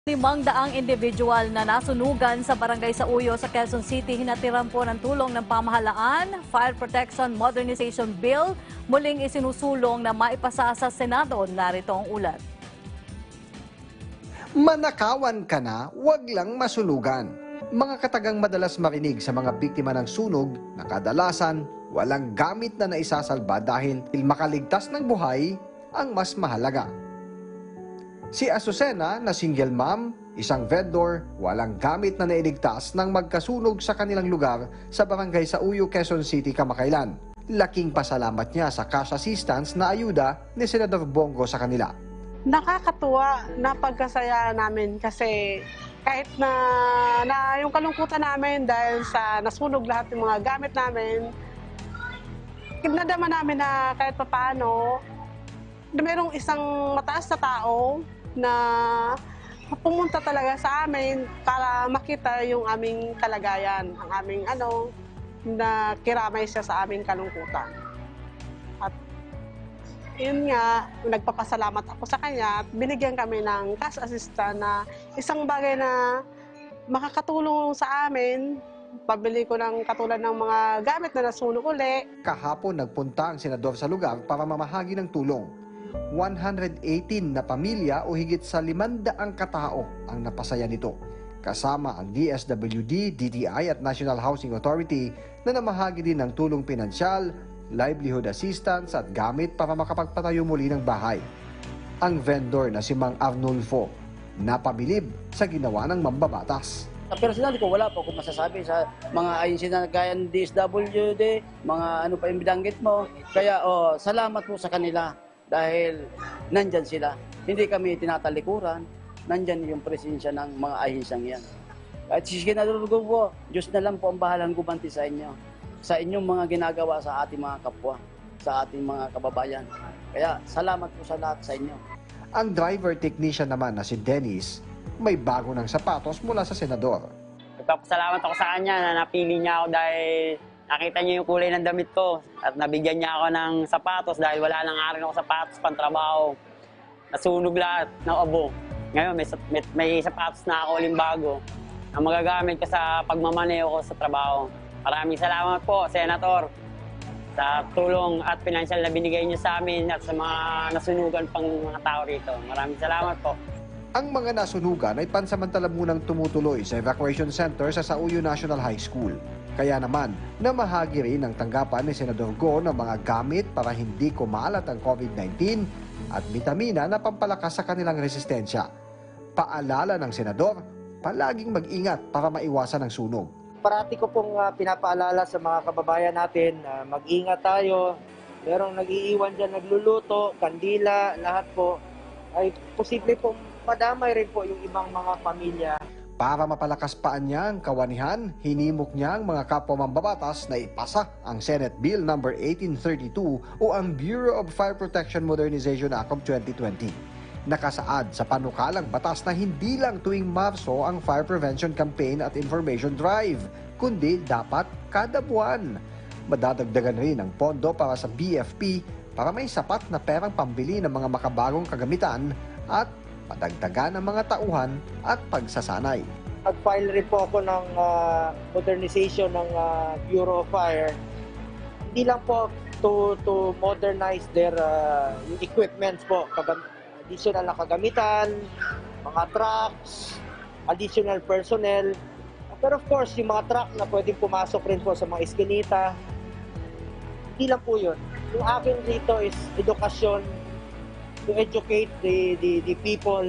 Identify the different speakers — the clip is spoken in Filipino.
Speaker 1: 500 individual na nasunugan sa barangay sa Uyo sa Quezon City hinatiran po ng tulong ng pamahalaan. Fire Protection Modernization Bill muling isinusulong na maipasa sa Senado. Narito ang ulat.
Speaker 2: Manakawan ka na, wag lang masunugan. Mga katagang madalas marinig sa mga biktima ng sunog na kadalasan walang gamit na naisasalba dahil makaligtas ng buhay ang mas mahalaga. Si Azucena na single mom, isang vendor, walang gamit na nailigtas nang magkasunog sa kanilang lugar sa barangay sa Uyo, Quezon City kamakailan. Laking pasalamat niya sa cash assistance na ayuda ni Senador Bongo sa kanila.
Speaker 3: Nakakatuwa na pagkasaya namin kasi kahit na yung kalungkutan namin dahil sa nasunog lahat ng mga gamit namin, nadama namin na kahit papaano na mayroong isang mataas na tao na pumunta talaga sa amin para makita yung aming kalagayan, ang aming na kiramay siya sa aming kalungkutan. At yun nga, nagpapasalamat ako sa kanya at binigyan kami ng cash assistance na isang bagay na makakatulong sa amin. Pabili ko ng katulad ng mga gamit na nasunog uli. Kahapon nagpunta ang senador sa lugar para mamahagi ng tulong. 118 na pamilya o higit sa 500 katao ang napasaya nito. Kasama ang DSWD, DTI at National Housing Authority na namahagi din ng tulong pinansyal, livelihood assistance at gamit para makapagpatayo muli ng bahay. Ang vendor na si Mang Arnulfo napabilib sa ginawa ng mambabatas.
Speaker 4: Sa personal ko, wala po akong masasabi sa mga agency na gaya ng DSWD, mga ano pa yung bidanggit mo. Kaya salamat po sa kanila dahil nandyan sila. Hindi kami tinatalikuran, nandyan yung presensya ng mga ahensyang yan. At sinadurugod po, Diyos na lang po ang bahalang gumanti sa inyo, sa inyong mga ginagawa sa ating mga kapwa, sa ating mga kababayan. Kaya salamat po sa lahat sa inyo.
Speaker 2: Ang driver technician naman na si Dennis, may bago ng sapatos mula sa senador.
Speaker 5: Nagpapasalamat ako sa kanya na napili niya ako dahil nakita niya yung kulay ng damit ko at nabigyan niya ako ng sapatos dahil wala nang arin ako sapatos pantrabaho. Nasunog lahat ng abo. Ngayon may sapatos na ako uling bago na magagamit ko sa pagmamaneo ko sa trabaho. Maraming salamat po, Senator, sa tulong at pinansyal na binigay niyo sa amin at sa mga nasunugan pang mga tao rito. Maraming salamat po.
Speaker 2: Ang mga nasunugan ay pansamantala munang tumutuloy sa evacuation center sa Sauyo National High School. Kaya naman, namahagi rin ang tanggapan ni Senador Go ng mga gamit para hindi kumalat ang COVID-19 at bitamina na pampalakas sa kanilang resistensya. Paalala ng Senador, palaging mag-ingat para maiwasan ang sunog.
Speaker 6: Parati ko pong pinapaalala sa mga kababayan natin na mag-ingat tayo. Merong nag-iiwan dyan, nagluluto, kandila, lahat po. Ay posible pong madamay rin po yung ibang mga pamilya.
Speaker 2: Para mapalakas pa niya ang kawanihan, hinimok niya ang mga kapwa mambabatas na ipasa ang Senate Bill No. 1832 o ang Bureau of Fire Protection Modernization Act of 2020. Nakasaad sa panukalang batas na hindi lang tuwing Marso ang fire prevention campaign at information drive, kundi dapat kada buwan. Madadagdagan rin ang pondo para sa BFP para may sapat na perang pambili ng mga makabagong kagamitan at padagdagan ang mga tauhan at pagsasanay.
Speaker 6: Nag-file rin po ako ng modernization ng Bureau of Fire. Hindi lang po to modernize their equipments po, additional na kagamitan, mga trucks, additional personnel. Pero of course, yung mga truck na pwedeng pumasok rin po sa mga eskinita, hindi lang po yun. Yung akin dito is edukasyon, to educate the people